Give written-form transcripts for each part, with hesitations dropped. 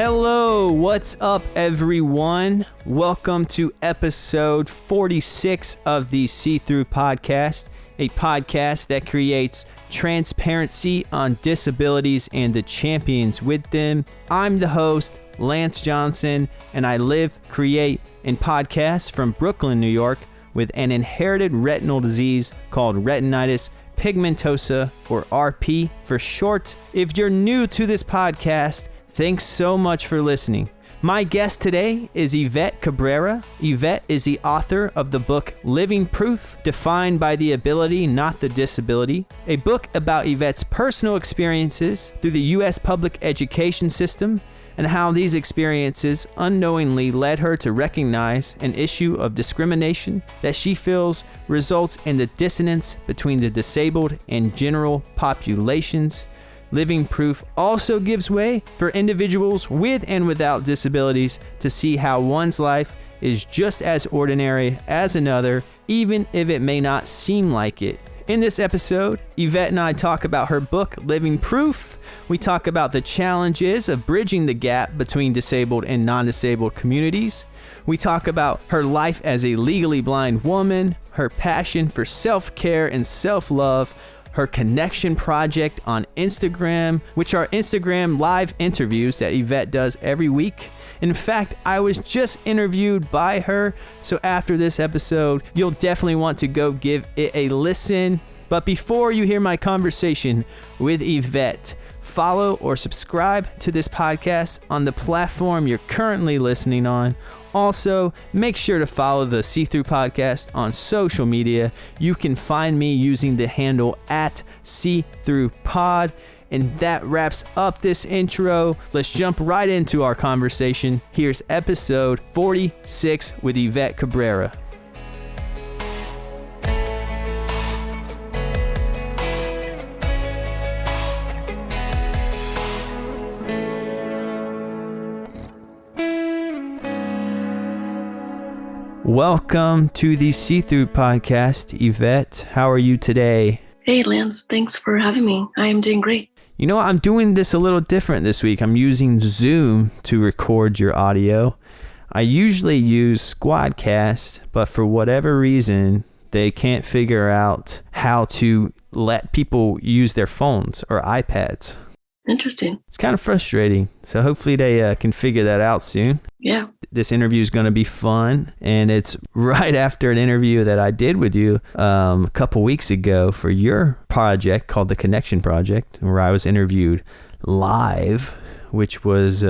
Hello, what's up, everyone? Welcome to episode 46 of the See-Through Podcast, a podcast that creates transparency on disabilities and the champions with them. I'm the host, Lance Johnson, and I live, create, and podcast from Brooklyn, New York, with an inherited retinal disease called retinitis pigmentosa, or RP for short. If you're new to this podcast, thanks so much for listening. My guest today is Yvette Cabrera. Yvette is the author of the book Living Proof, Defined by the Ability, Not the Disability, a book about Yvette's personal experiences through the U.S. public education system and how these experiences unknowingly led her to recognize an issue of discrimination that she feels results in the dissonance between the disabled and general populations. Living Proof also gives way for individuals with and without disabilities to see how one's life is just as ordinary as another, even if it may not seem like it. In this episode, Yvette and I talk about her book, Living Proof. We talk about the challenges of bridging the gap between disabled and non-disabled communities. We talk about her life as a legally blind woman, her passion for self-care and self-love, her connection project on Instagram, which are Instagram live interviews that Yvette does every week. In fact, I was just interviewed by her, so after this episode, you'll definitely want to go give it a listen. But before you hear my conversation with Yvette, follow or subscribe to this podcast on the platform you're currently listening on. Also, make sure to follow the See-Through Podcast on social media. You can find me using the handle at See-Through-Pod. And that wraps up this intro. Let's jump right into our conversation. Here's episode 46 with Yvette Cabrera. Welcome to the See-Through Podcast, Yvette. How are you today? Hey, Lance. Thanks for having me. I am doing great. You know, I'm doing this a little different this week. I'm using Zoom to record your audio. I usually use Squadcast, but for whatever reason, they can't figure out how to let people use their phones or iPads. Interesting. It's kind of frustrating. So hopefully they can figure that out soon. Yeah. This interview is going to be fun, and it's right after an interview that I did with you a couple weeks ago for your project called the Connection Project, where I was interviewed live, which was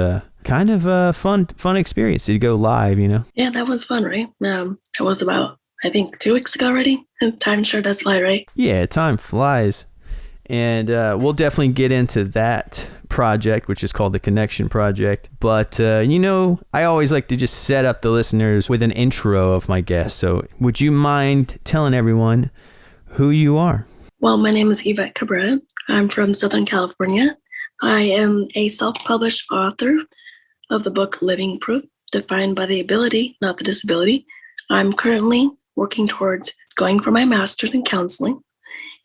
kind of a fun experience to go live, you know? Yeah, that was fun, right? It was about, I think, 2 weeks ago already. Time sure does fly, right? Yeah, time flies. And we'll definitely get into that project, which is called the Connection Project. But, you know, I always like to just set up the listeners with an intro of my guest. So would you mind telling everyone who you are? Well, my name is Yvette Cabrera. I'm from Southern California. I am a self-published author of the book Living Proof, Defined by the Ability, Not the Disability. I'm currently working towards going for my master's in counseling.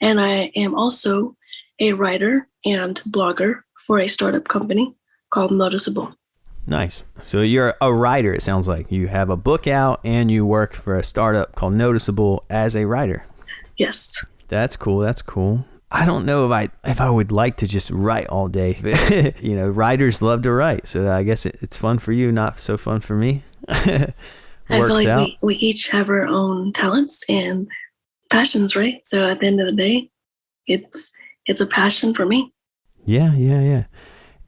And I am also a writer and blogger for a startup company called Noticeable. Nice. So you're a writer, it sounds like. You have a book out and you work for a startup called Noticeable as a writer. Yes. That's cool. That's cool. I don't know if I would like to just write all day. You know, writers love to write. So I guess it's fun for you, not so fun for me. I feel like we each have our own talents and passions, right? So at the end of the day, it's a passion for me. Yeah.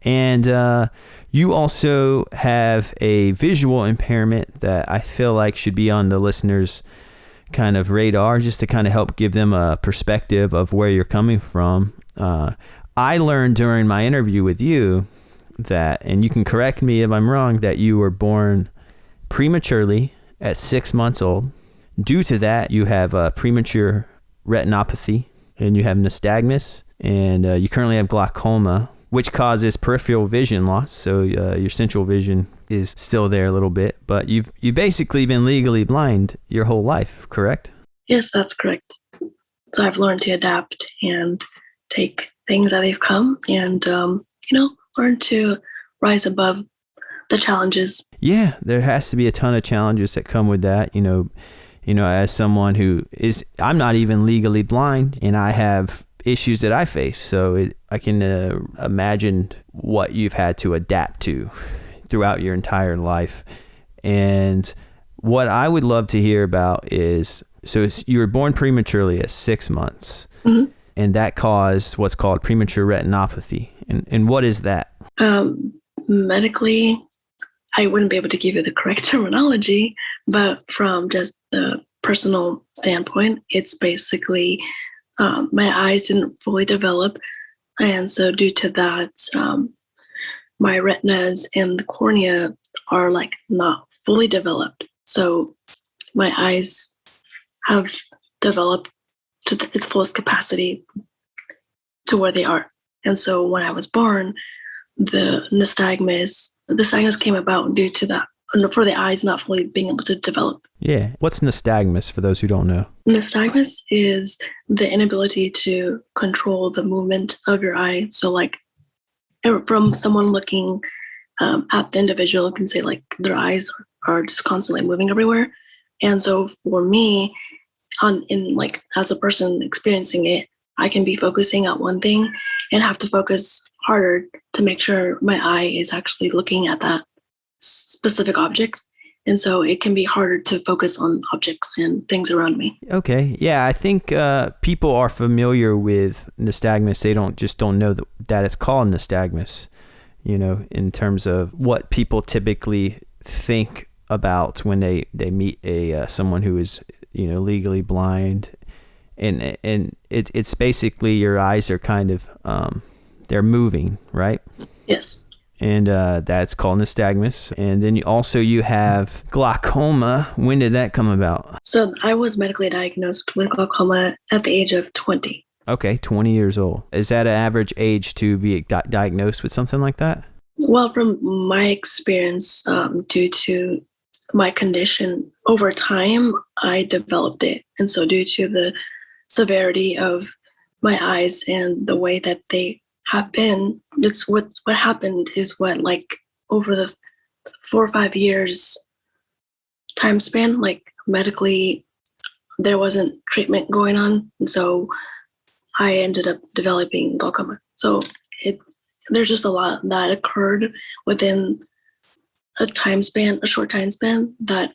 And you also have a visual impairment that I feel like should be on the listeners' kind of radar, just to kind of help give them a perspective of where you're coming from. I learned during my interview with you that, and you can correct me if I'm wrong, that you were born prematurely at 6 months old. Due to that, you have premature retinopathy, and you have nystagmus, and you currently have glaucoma, which causes peripheral vision loss. So your central vision is still there a little bit, but you've basically been legally blind your whole life, correct? Yes, that's correct. So I've learned to adapt and take things as they've come and, learn to rise above the challenges. Yeah, there has to be a ton of challenges that come with that. As someone I'm not even legally blind, and I have issues that I face. So I can imagine what you've had to adapt to throughout your entire life. And what I would love to hear about is, you were born prematurely at 6 months, Mm-hmm. and that caused what's called premature retinopathy. And what is that? Medically, I wouldn't be able to give you the correct terminology, but from just the personal standpoint, it's basically my eyes didn't fully develop. And so due to that, my retinas and the cornea are like not fully developed. So my eyes have developed to its fullest capacity to where they are. And so when I was born, the nystagmus came about due to that, for the eyes not fully being able to develop. Yeah. What's nystagmus for those who don't know? Nystagmus is the inability to control the movement of your eye. So like from someone looking at the individual can say like their eyes are just constantly moving everywhere. And so for me, as a person experiencing it, I can be focusing on one thing and have to focus harder to make sure my eye is actually looking at that specific object. And so it can be harder to focus on objects and things around me. Okay. Yeah, I think people are familiar with nystagmus. They don't know that it's called nystagmus, in terms of what people typically think about when they meet someone who is, legally blind. And it's basically your eyes are kind of, they're moving, right? Yes. And that's called nystagmus. And then you have glaucoma. When did that come about? So I was medically diagnosed with glaucoma at the age of 20. Okay, 20 years old. Is that an average age to be diagnosed with something like that? Well, from my experience, due to my condition, over time, I developed it. And so due to the severity of my eyes and the way that they have been, it's what happened is over the 4 or 5 years time span, medically, there wasn't treatment going on. And so I ended up developing glaucoma. So there's just a lot that occurred within a short time span that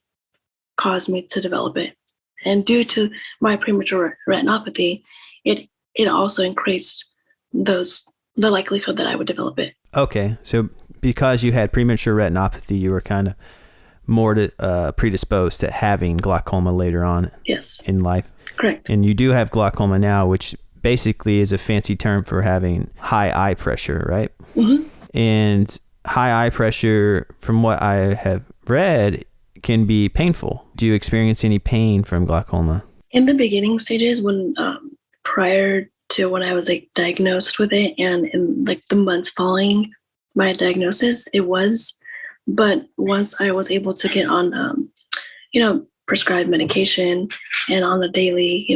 caused me to develop it. And due to my premature retinopathy, it also increased the likelihood that I would develop it. Okay, so because you had premature retinopathy, you were kind of more predisposed to having glaucoma later on. Yes. In life. Correct. And you do have glaucoma now, which basically is a fancy term for having high eye pressure, right? Mm-hmm. And high eye pressure, from what I have read, can be painful. Do you experience any pain from glaucoma? In the beginning stages, when prior to when I was diagnosed with it, and in the months following my diagnosis, it was. But once I was able to get on, prescribed medication and on a daily,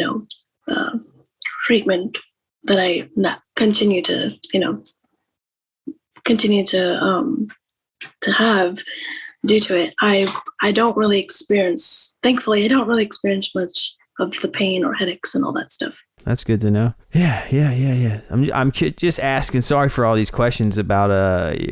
treatment that I continue to have due to it, I don't really experience, thankfully, I don't really experience much of the pain or headaches and all that stuff. That's good to know. Yeah. I'm just asking. Sorry for all these questions about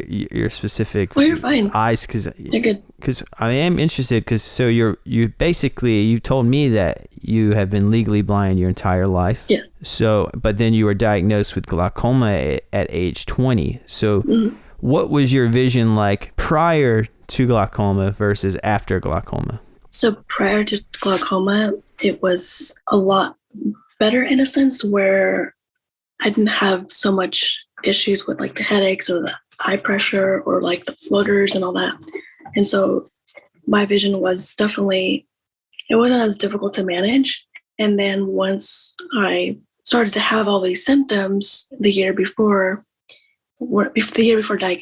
your specific you're fine. eyes, You're good. Because I am interested. So you told me that you have been legally blind your entire life. Yeah. So, but then you were diagnosed with glaucoma at age 20. So, mm-hmm. What was your vision like prior to glaucoma versus after glaucoma? So prior to glaucoma, it was a lot better in a sense where I didn't have so much issues with the headaches or the eye pressure or the floaters and all that. And so my vision was definitely, it wasn't as difficult to manage. And then once I started to have all these symptoms the year before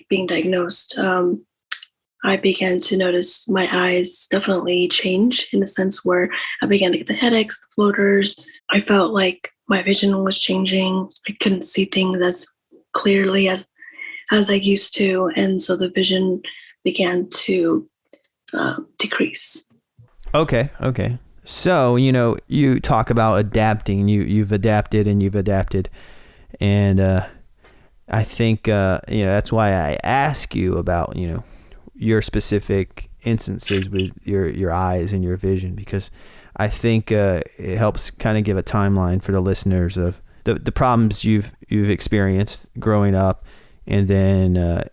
being diagnosed, I began to notice my eyes definitely change in the sense where I began to get the headaches, the floaters. I felt like my vision was changing. I couldn't see things as clearly as I used to. And so the vision began to decrease. Okay. So, you talk about adapting. You've adapted and you've adapted. And I think, that's why I ask you about, your specific instances with your eyes and your vision, because I think it helps kind of give a timeline for the listeners of the problems you've experienced growing up, and then,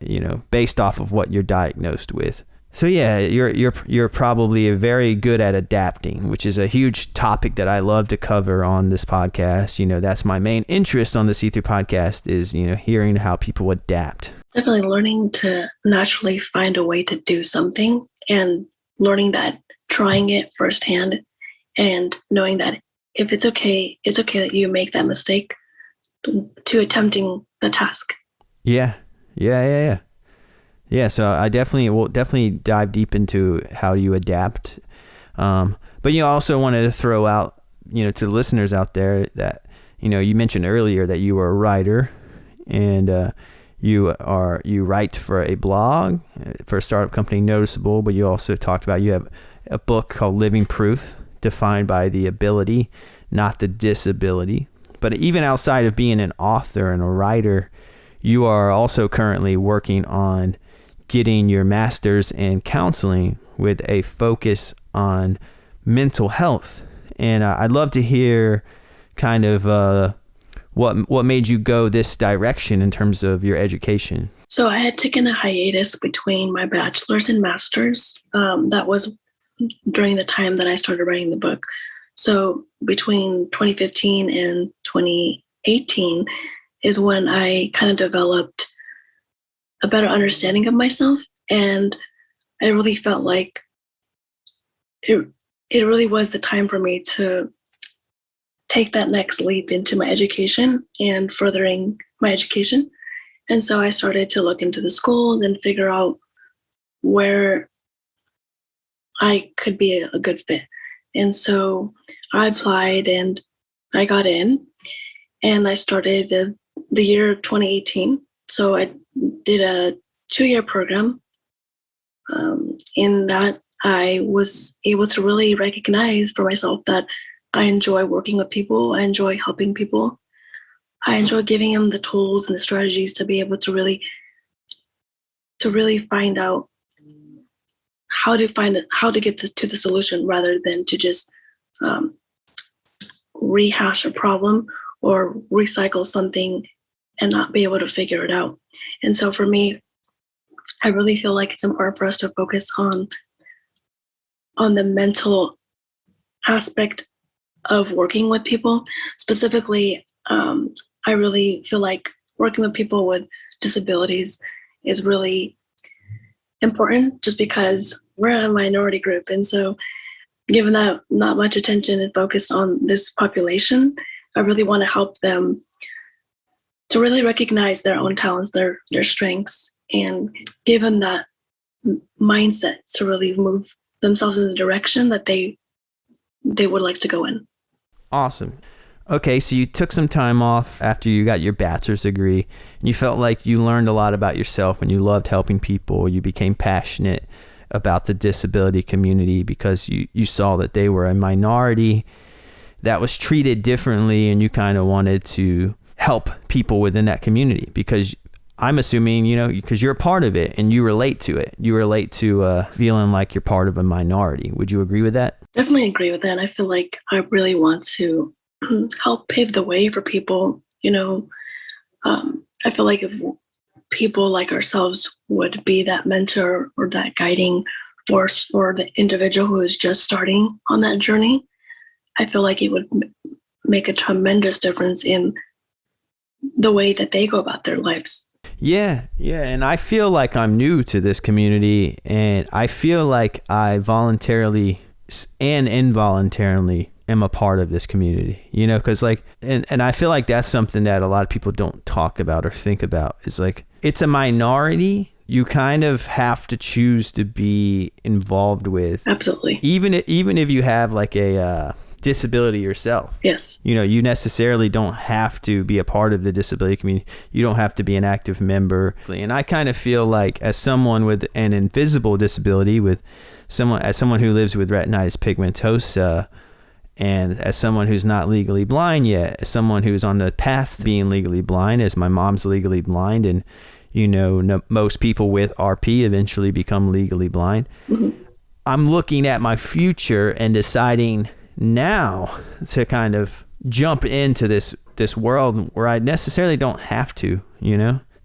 based off of what you're diagnosed with. So yeah, you're probably very good at adapting, which is a huge topic that I love to cover on this podcast. That's my main interest on the See-Through podcast is, hearing how people adapt. Definitely learning to naturally find a way to do something, and learning that, trying it firsthand, and knowing that if it's okay that you make that mistake to attempting the task. Yeah. Yeah, so I will definitely dive deep into how you adapt. But you also wanted to throw out, to the listeners out there that, you mentioned earlier that you were a writer, and you write for a blog for a startup company, Noticeable, but you also talked about you have a book called Living Proof, defined by the ability, not the disability. But even outside of being an author and a writer, you are also currently working on getting your master's in counseling with a focus on mental health. And I'd love to hear kind of what made you go this direction in terms of your education. So I had taken a hiatus between my bachelor's and master's. That was during the time that I started writing the book. So between 2015 and 2018 is when I kind of developed a better understanding of myself. And I really felt like it really was the time for me to take that next leap into my education and furthering my education. And so I started to look into the schools and figure out where I could be a good fit. And so I applied and I got in, and I started the year 2018. So I did a 2-year program. In that, I was able to really recognize for myself that I enjoy working with people. I enjoy helping people. I enjoy giving them the tools and the strategies to be able to really find out how to get to the solution, rather than to just rehash a problem or recycle something and not be able to figure it out. And so for me, I really feel like it's important for us to focus on the mental aspect of working with people. Specifically, I really feel like working with people with disabilities is really important, just because we're a minority group. And so given that not much attention is focused on this population, I really want to help them to really recognize their own talents, their strengths, and give them that mindset to really move themselves in the direction that they would like to go in. Awesome. Okay, so you took some time off after you got your bachelor's degree, and you felt like you learned a lot about yourself and you loved helping people. You became passionate about the disability community because you saw that they were a minority that was treated differently, and you kind of wanted to help people within that community because I'm assuming, because you're a part of it and you relate to it. You relate to feeling like you're part of a minority. Would you agree with that? Definitely agree with that. I feel like I really want to help pave the way for people. I feel like if people like ourselves would be that mentor or that guiding force for the individual who is just starting on that journey, I feel like it would make a tremendous difference in the way that they go about their lives. Yeah. And I feel like I'm new to this community, and I feel like I voluntarily and involuntarily am a part of this community, because and I feel like that's something that a lot of people don't talk about or think about. It's like, it's a minority you kind of have to choose to be involved with. Absolutely. Even if you have like a disability yourself. Yes. You necessarily don't have to be a part of the disability community. You don't have to be an active member. And I kind of feel like, as someone with an invisible disability, as someone who lives with retinitis pigmentosa, and as someone who's not legally blind yet, as someone who's on the path to being legally blind, as my mom's legally blind, and most people with RP eventually become legally blind. Mm-hmm. I'm looking at my future and deciding now to kind of jump into this world where I necessarily don't have to,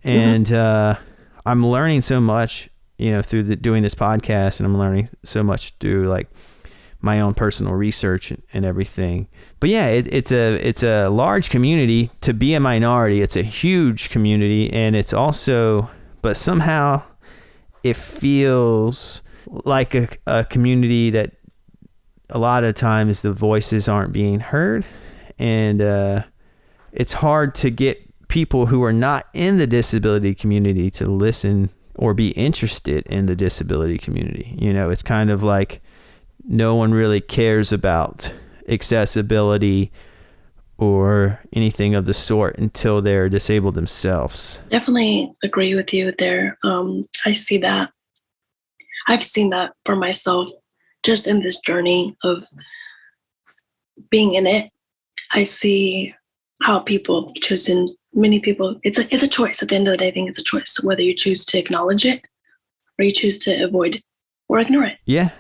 and I'm learning so much, through doing this podcast, and I'm learning so much through like my own personal research and everything. But yeah, it's a large community. To be a minority, it's a huge community, and it's also, but somehow it feels like a community that a lot of times the voices aren't being heard, and it's hard to get people who are not in the disability community to listen or be interested in the disability community. It's kind of like no one really cares about accessibility or anything of the sort until they're disabled themselves. Definitely agree with you there. I see that. I've seen that for myself just in this journey of being in it. I see how many people, it's a choice. At the end of the day, I think it's a choice, whether you choose to acknowledge it or you choose to avoid or ignore it. Yeah.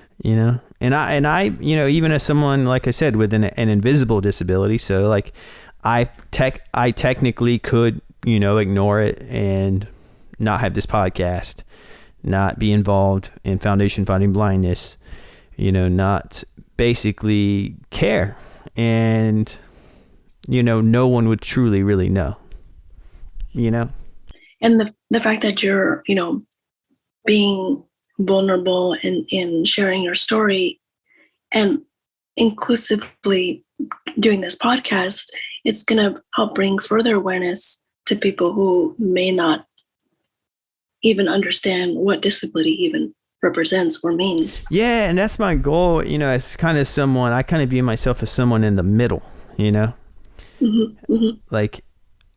And I, even as someone, like I said, with an invisible disability, so like I technically could, ignore it and not have this podcast, not be involved in Foundation Fighting Blindness, not basically care. And, no one would truly really know, And the fact that you're, being vulnerable and sharing your story and inclusively doing this podcast, it's going to help bring further awareness to people who may not even understand what disability even represents or means. Yeah, and that's my goal, as kind of someone, I kind of view myself as someone in the middle, Mm-hmm, mm-hmm. Like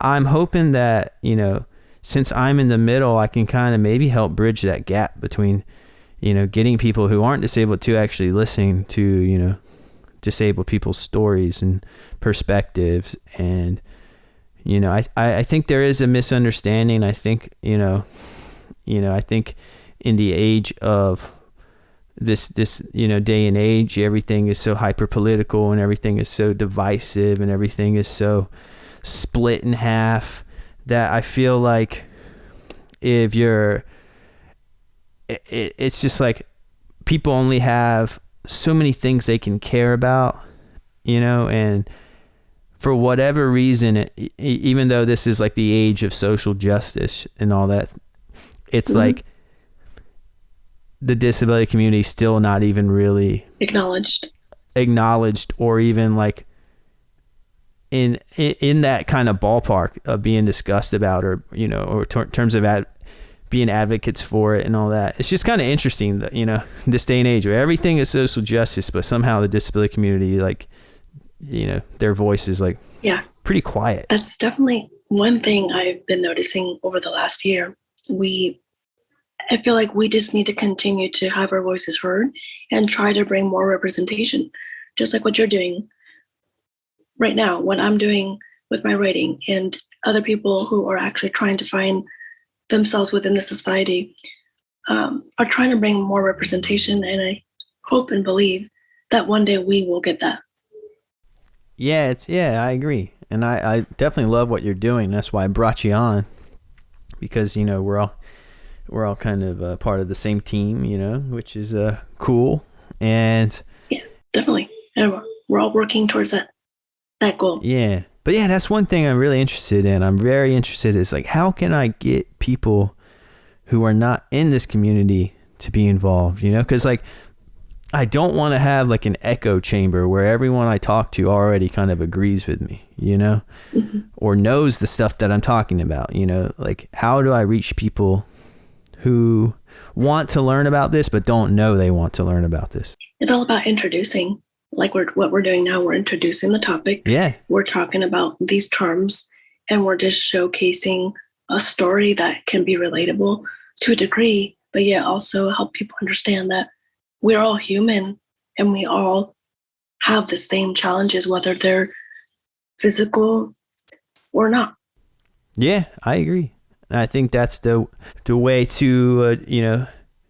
I'm hoping that, since I'm in the middle, I can kind of maybe help bridge that gap between, getting people who aren't disabled to actually listening to, disabled people's stories and perspectives. And, I think there is a misunderstanding. I think, I think in the age of this, day and age, everything is so hyper political and everything is so divisive and everything is so split in half that I feel like it's just like people only have so many things they can care about, and for whatever reason, even though this is like the age of social justice and all that, it's Mm-hmm. like the disability community is still not even really Acknowledged or even like in that kind of ballpark of being discussed about, or terms of being advocates for it and all that. It's just kind of interesting that this day and age where everything is social justice, but somehow the disability community, like their voice is like pretty quiet. That's definitely one thing I've been noticing over the last year. I feel like we just need to continue to have our voices heard and try to bring more representation, just like what you're doing right now, what I'm doing with my writing, and other people who are actually trying to find themselves within the society are trying to bring more representation. And I hope and believe that one day we will get that. Yeah, I agree. And I definitely love what you're doing. That's why I brought you on, because, we're all kind of part of the same team, which is cool. And yeah, definitely. And we're all working towards that goal. Yeah. But yeah, that's one thing I'm really interested in. I'm very interested is like, how can I get people who are not in this community to be involved, because like, I don't want to have like an echo chamber where everyone I talk to already kind of agrees with me, Mm-hmm. or knows the stuff that I'm talking about, like how do I reach people who want to learn about this, but don't know they want to learn about this? It's all about introducing like what we're doing now, we're introducing the topic. Yeah. We're talking about these terms, and we're just showcasing a story that can be relatable to a degree, but yet also help people understand that we're all human and we all have the same challenges, whether they're physical or not. Yeah, I agree. And I think that's the way to,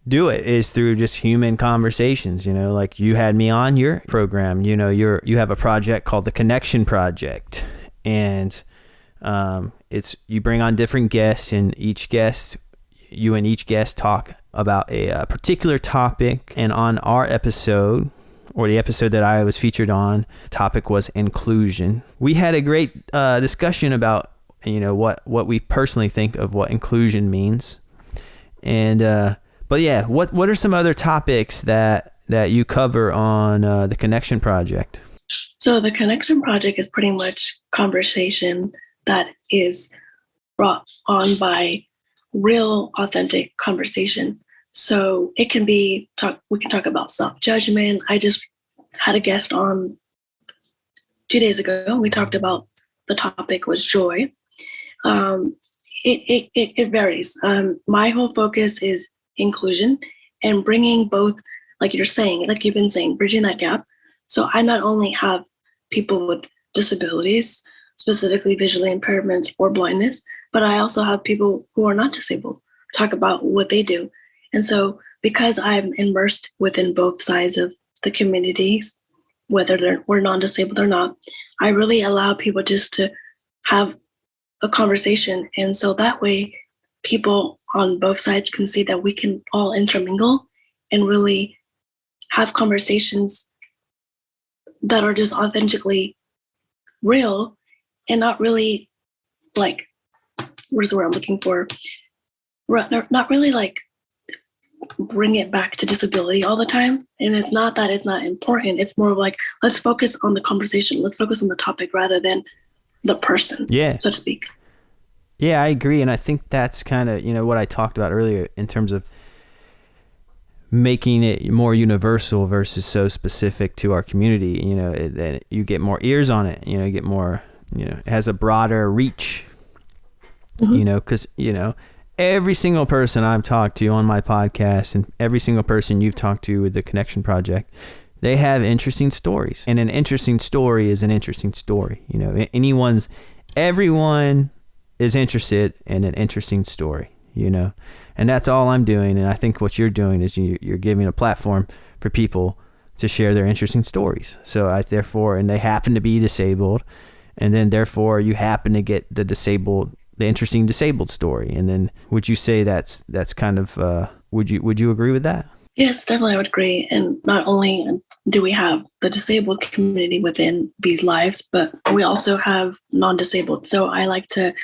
do it is through just human conversations. Like you had me on your program, you have a project called the Connection Project, and it's you bring on different guests, and you and each guest talk about a particular topic. And on our episode, or the episode that I was featured on, topic was inclusion. We had a great discussion about what we personally think of what inclusion means, and but yeah, what are some other topics that you cover on the Connection Project? So the Connection Project is pretty much conversation that is brought on by real, authentic conversation. So it can be we can talk about self-judgment. I just had a guest on 2 days ago. We talked about, the topic was joy. It varies. My whole focus is inclusion and bringing both, like you've been saying, bridging that gap. So I not only have people with disabilities, specifically visually impairments or blindness, but I also have people who are not disabled talk about what they do. And so because I'm immersed within both sides of the communities, whether we're non-disabled or not, I really allow people just to have a conversation. And so that way people on both sides can see that we can all intermingle and really have conversations that are just authentically real and not really like, what is the word I'm looking for? Not really like bring it back to disability all the time. And it's not that it's not important. It's more like, let's focus on the conversation. Let's focus on the topic rather than the person, so to speak. Yeah, I agree. And I think that's kind of, what I talked about earlier in terms of making it more universal versus so specific to our community. That you get more ears on it, you get more, it has a broader reach, because, every single person I've talked to on my podcast and every single person you've talked to with the Connection Project, they have interesting stories, and an interesting story is an interesting story. Everyone is interested in an interesting story, and that's all I'm doing. And I think what you're doing is you're giving a platform for people to share their interesting stories. So and they happen to be disabled, and then therefore you happen to get the interesting disabled story. And then would you say that's kind of, would you agree with that? Yes, definitely I would agree. And not only do we have the disabled community within these lives, but we also have non-disabled. So I like to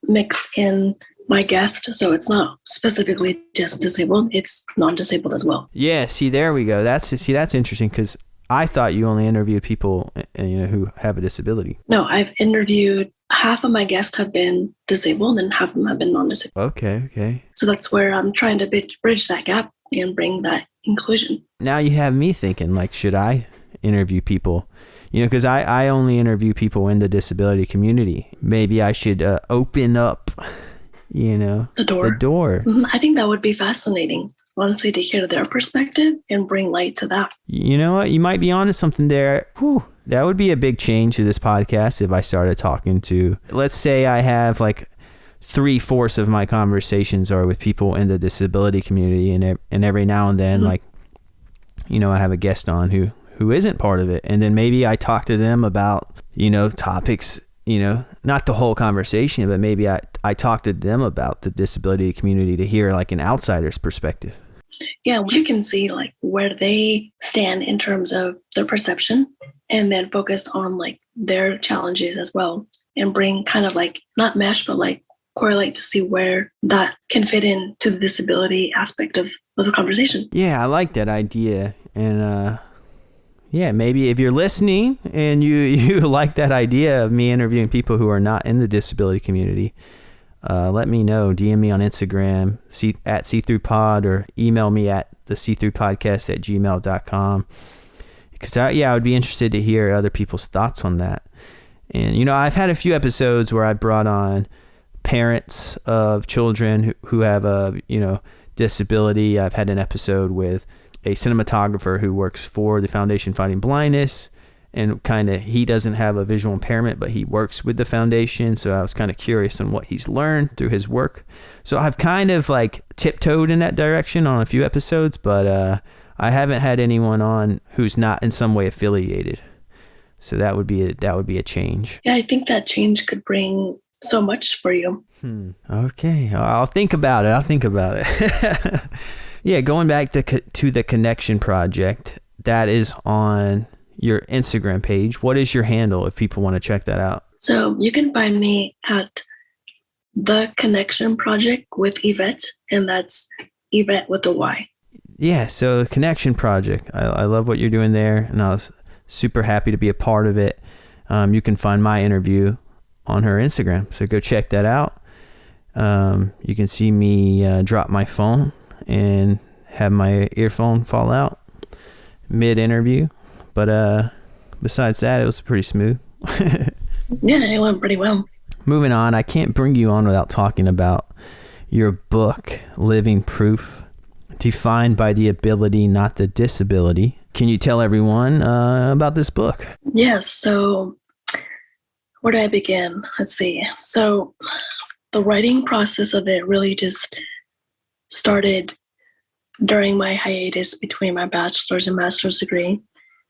mix in my guest, so it's not specifically just disabled, it's non-disabled as well. Yeah, see, there we go. That's interesting, because I thought you only interviewed people who have a disability. No, I've interviewed, half of my guests have been disabled and half of them have been non-disabled. Okay. So that's where I'm trying to bridge that gap and bring that inclusion. Now you have me thinking, like, should I interview people? Because I only interview people in the disability community. Maybe I should open up, the door. Mm-hmm. I think that would be fascinating, honestly, to hear their perspective and bring light to that. You know what? You might be onto something there. Whew. That would be a big change to this podcast if I started talking to, let's say I have like 3/4 of my conversations are with people in the disability community, and every now and then, like, I have a guest on who isn't part of it. And then maybe I talk to them about, topics, not the whole conversation, but maybe I talk to them about the disability community to hear like an outsider's perspective. Yeah, you can see like where they stand in terms of their perception, and then focus on like their challenges as well, and bring kind of like, not mesh, but like correlate to see where that can fit into the disability aspect of the conversation. Yeah, I like that idea. And yeah, maybe if you're listening and you like that idea of me interviewing people who are not in the disability community, let me know. DM me on Instagram at see-through pod, or email me at the see-through podcast@gmail.com. Because I would be interested to hear other people's thoughts on that. And, I've had a few episodes where I brought on parents of children who have a, disability. I've had an episode with a cinematographer who works for the Foundation Fighting Blindness, and he doesn't have a visual impairment, but he works with the foundation. So I was kind of curious on what he's learned through his work. So I've kind of tiptoed in that direction on a few episodes, but I haven't had anyone on who's not in some way affiliated. So that would be a change. Yeah, I think that change could bring so much for you. Okay, I'll think about it. Yeah, going back to the Connection Project, that is on your Instagram page. What is your handle if people want to check that out? So you can find me at The Connection Project with Yvette, and that's Yvette with a Y. Yeah, so the Connection Project. I love what you're doing there, and I was super happy to be a part of it. You can find my interview on her Instagram, so go check that out. You can see me drop my phone and have my earphone fall out mid-interview. But besides that, it was pretty smooth. Yeah, it went pretty well. Moving on, I can't bring you on without talking about your book, Living Proof, Defined by the Ability, Not the Disability. Can you tell everyone about this book? Yes, so where do I begin? Let's see. So the writing process of it really just started during my hiatus between my bachelor's and master's degree.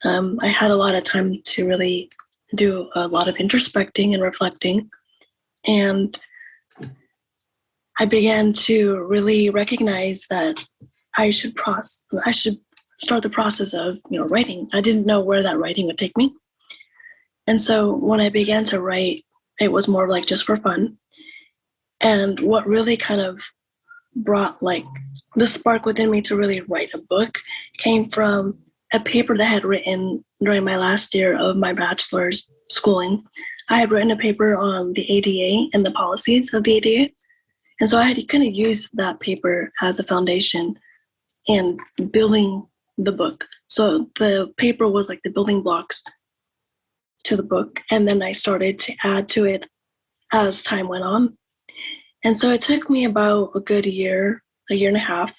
I had a lot of time to really do a lot of introspecting and reflecting. And I began to really recognize that I should start the process of, writing. I didn't know where that writing would take me. And so when I began to write, it was more like just for fun. And what really kind of brought the spark within me to really write a book came from a paper that I had written during my last year of my bachelor's schooling. I had written a paper on the ADA and the policies of the ADA. And so I had kind of used that paper as a foundation in building the book. So the paper was like the building blocks to the book. And then I started to add to it as time went on. And so it took me about a good year and a half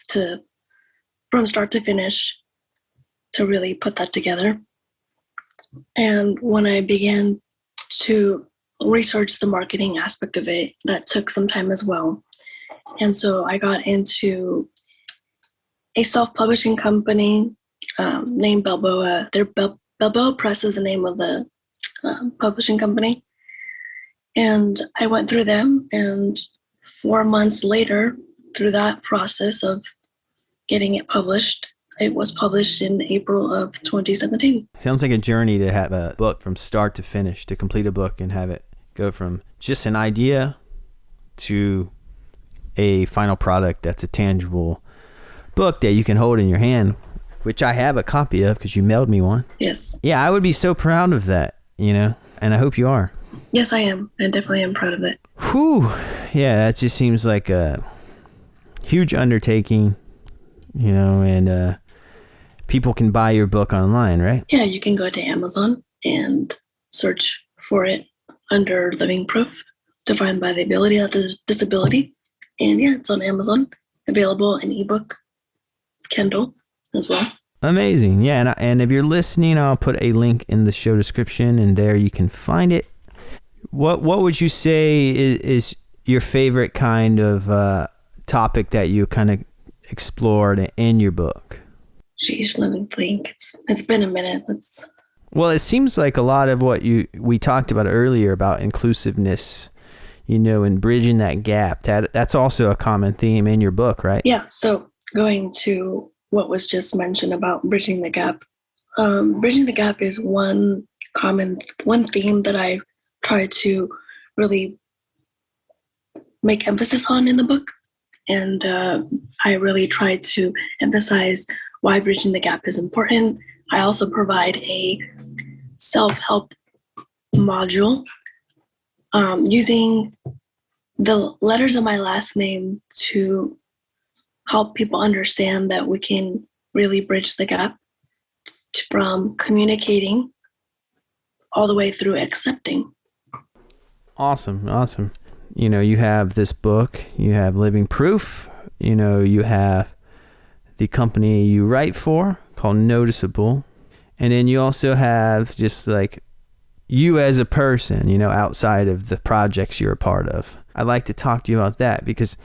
from start to finish to really put that together. And when I began to research the marketing aspect of it, that took some time as well. And so I got into a self-publishing company named Balboa. Balboa Press is the name of the publishing company. And I went through them, and 4 months later, through that process of getting it published, it was published in April of 2017. Sounds like a journey to have a book from start to finish, to complete a book and have it go from just an idea to a final product that's a tangible book that you can hold in your hand, which I have a copy of because you mailed me one. Yes. Yeah, I would be so proud of that, and I hope you are. Yes, I am. I definitely am proud of it. Whew. Yeah, that just seems like a huge undertaking, and people can buy your book online, right? Yeah, you can go to Amazon and search for it under Living Proof, Defined by the Ability, Not the Disability. And yeah, it's on Amazon, available in ebook, Kindle as well. Amazing. Yeah, and if you're listening, I'll put a link in the show description, and there you can find it. What would you say is your favorite kind of topic that you kind of explored in your book? Jeez, let me think. It's been a minute. Well, it seems like a lot of what we talked about earlier about inclusiveness, and bridging that gap. That's also a common theme in your book, right? Yeah. So going to what was just mentioned about bridging the gap. Bridging the gap is one theme that I try to really make emphasis on in the book. And I really try to emphasize why bridging the gap is important. I also provide a self-help module using the letters of my last name to help people understand that we can really bridge the gap from communicating all the way through accepting. Awesome. You have this book, you have Living Proof, you have the company you write for called Noticeable. And then you also have just like you as a person, outside of the projects you're a part of. I'd like to talk to you about that because,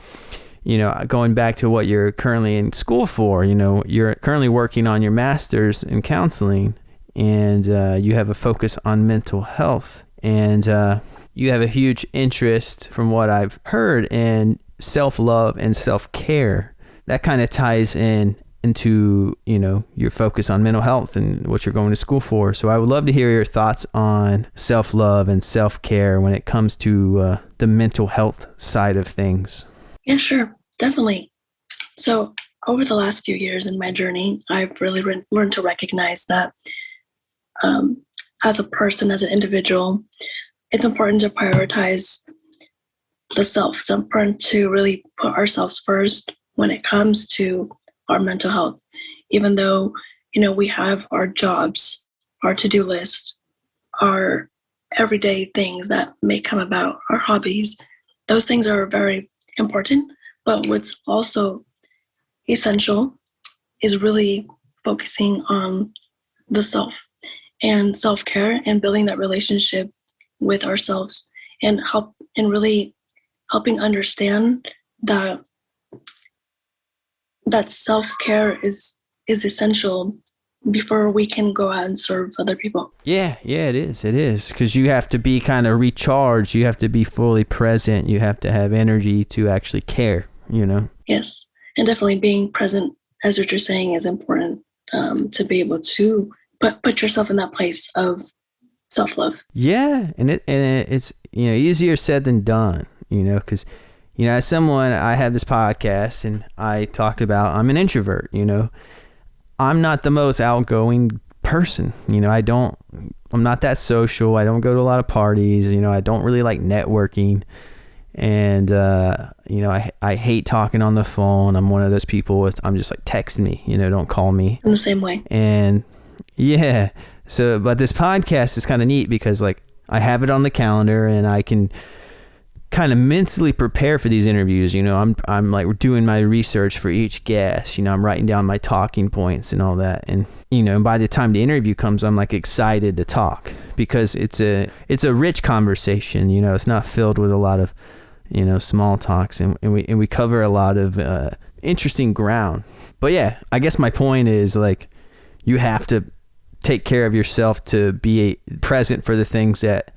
going back to what you're currently in school for, you're currently working on your master's in counseling, and you have a focus on mental health. And you have a huge interest, from what I've heard, in self-love and self-care. That kind of ties into your focus on mental health and what you're going to school for. So I would love to hear your thoughts on self-love and self-care when it comes to the mental health side of things. Yeah, sure. Definitely. So over the last few years in my journey, I've really learned to recognize that as a person, as an individual, it's important to prioritize the self. It's important to really put ourselves first when it comes to our mental health. Even though, we have our jobs, our to-do list, our everyday things that may come about, our hobbies, those things are very important. But what's also essential is really focusing on the self and self-care and building that relationship with ourselves and really helping understand that self-care is essential before we can go out and serve other people. Yeah, it is. Because you have to be kind of recharged. You have to be fully present. You have to have energy to actually care, Yes. And definitely being present, as what you're saying, is important to be able to put yourself in that place of self-love. Yeah. And it's, easier said than done, because, as someone, I have this podcast and I talk about, I'm an introvert, I'm not the most outgoing person. I'm not that social. I don't go to a lot of parties. I don't really like networking. And, I hate talking on the phone. I'm one of those people I'm just like, text me, don't call me. In the same way. And yeah. So, but this podcast is kind of neat because like I have it on the calendar and I can kind of mentally prepare for these interviews. I'm like doing my research for each guest. I'm writing down my talking points and all that. And by the time the interview comes, I'm like excited to talk because it's a rich conversation. It's not filled with a lot of small talks, and we cover a lot of interesting ground. But yeah, I guess my point is like you have to take care of yourself to be present for the things that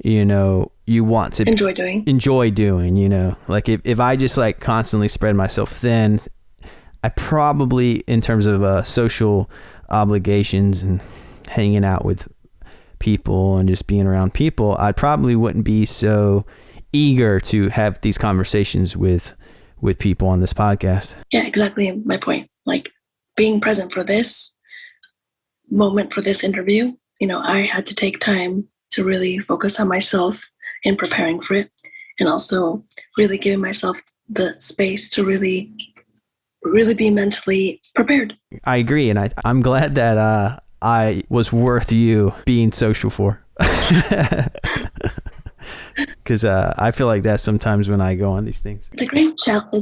you want to enjoy doing, like if I just like constantly spread myself thin, I probably, in terms of social obligations and hanging out with people and just being around people, I probably wouldn't be so eager to have these conversations with people on this podcast. Yeah, exactly my point. Like being present for this moment, for this interview, I had to take time to really focus on myself in preparing for it, and also really giving myself the space to really be mentally prepared. I agree, and I'm glad that I was worth you being social for. Because I feel like that sometimes when I go on these things. It's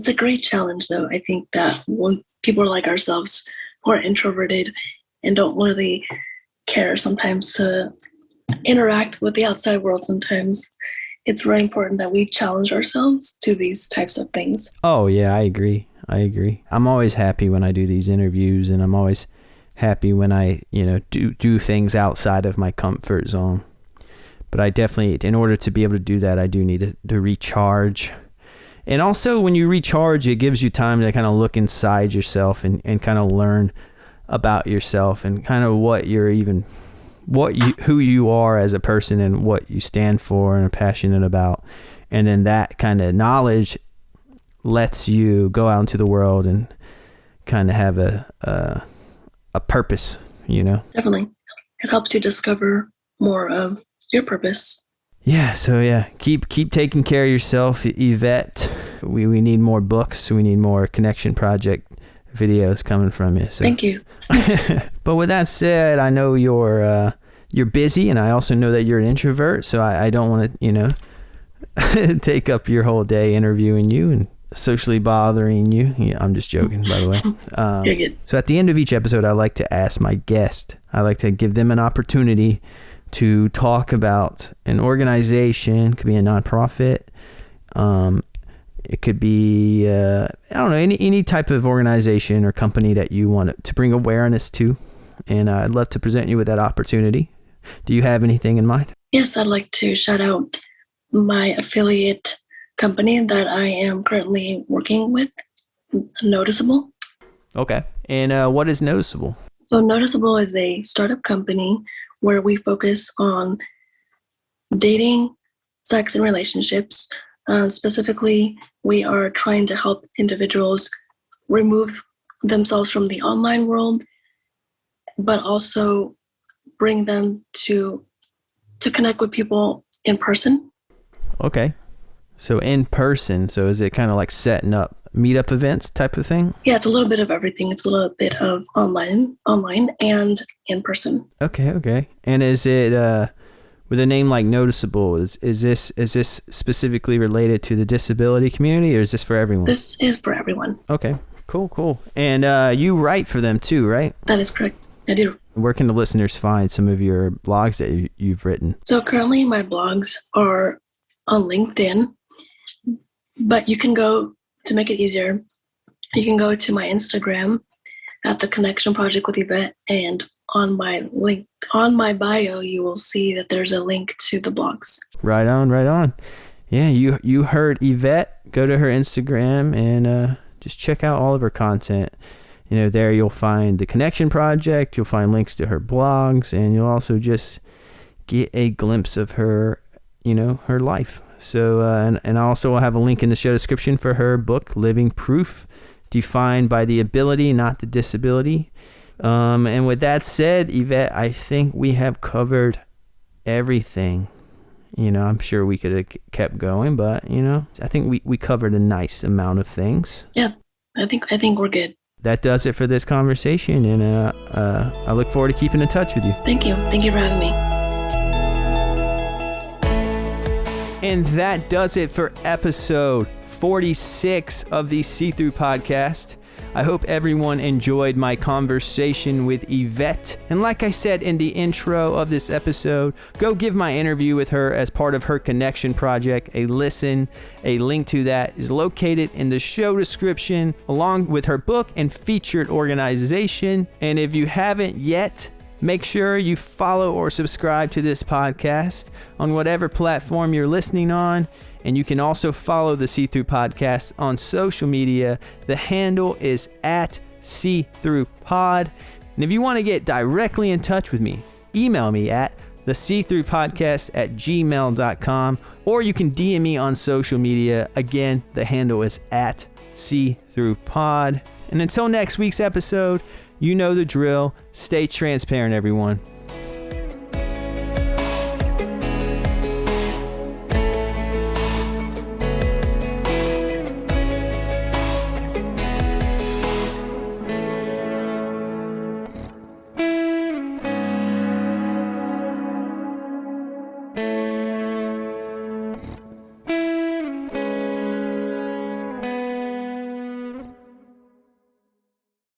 a great challenge, though. I think that when people are like ourselves, who are introverted and don't really care sometimes to interact with the outside world, sometimes it's very important that we challenge ourselves to these types of things. Oh yeah, I agree. I'm always happy when I do these interviews, and I'm always happy when I do things outside of my comfort zone. But I definitely, in order to be able to do that, I do need to recharge. And also when you recharge, it gives you time to kind of look inside yourself and kind of learn about yourself and kind of who you are as a person and what you stand for and are passionate about. And then that kind of knowledge lets you go out into the world and kind of have a purpose, Definitely. It helps you discover more of your purpose. Yeah, so yeah, keep taking care of yourself, Yvette. We need more books. We need more Connection Project videos coming from you. So. Thank you. But with that said, I know you're busy, and I also know that you're an introvert, so I don't want to, take up your whole day interviewing you and socially bothering you. Yeah, I'm just joking, by the way. You're good. So at the end of each episode, I like to ask my guest, I like to give them an opportunity to talk about an organization. It could be a nonprofit. It could be, I don't know, any type of organization or company that you want to bring awareness to. And I'd love to present you with that opportunity. Do you have anything in mind? Yes, I'd like to shout out my affiliate company that I am currently working with, Noticeable. Okay. And what is Noticeable? So Noticeable is a startup company where we focus on dating, sex, and relationships. Specifically, we are trying to help individuals remove themselves from the online world, but also bring them to connect with people in person. Okay. So in person. So is it kind of like setting up meetup events type of thing? Yeah, it's a little bit of everything. It's a little bit of online and in person. Okay. And is it with a name like Noticeable? Is this specifically related to the disability community, or is this for everyone? This is for everyone. Okay. Cool. And you write for them too, right? That is correct. I do. Where can the listeners find some of your blogs that you've written? So currently my blogs are on LinkedIn, but you can go, to make it easier, you can go to my Instagram at The Connection Project with Yvette, and on my link, on my bio, you will see that there's a link to the blogs. Right on. Yeah, you heard Yvette. Go to her Instagram and just check out all of her content. There you'll find the Connection Project, you'll find links to her blogs, and you'll also just get a glimpse of her, her life. So, and I also will have a link in the show description for her book, Living Proof, Defined by the Ability, Not the Disability. And with that said, Yvette, I think we have covered everything. I'm sure we could have kept going, but, I think we covered a nice amount of things. Yeah, I think we're good. That does it for this conversation, and I look forward to keeping in touch with you. Thank you for having me. And that does it for episode 46 of the See-Through podcast. I hope everyone enjoyed my conversation with Yvette. And like I said in the intro of this episode, go give my interview with her as part of her Connection Project a listen. A link to that is located in the show description, along with her book and featured organization. And if you haven't yet, make sure you follow or subscribe to this podcast on whatever platform you're listening on. And you can also follow the See-Through podcast on social media. The handle is at See-Through-Pod. And if you want to get directly in touch with me, email me at thesee-through-podcast@gmail.com, or you can DM me on social media. Again, the handle is at See-Through-Pod. And until next week's episode, you know the drill. Stay transparent, everyone.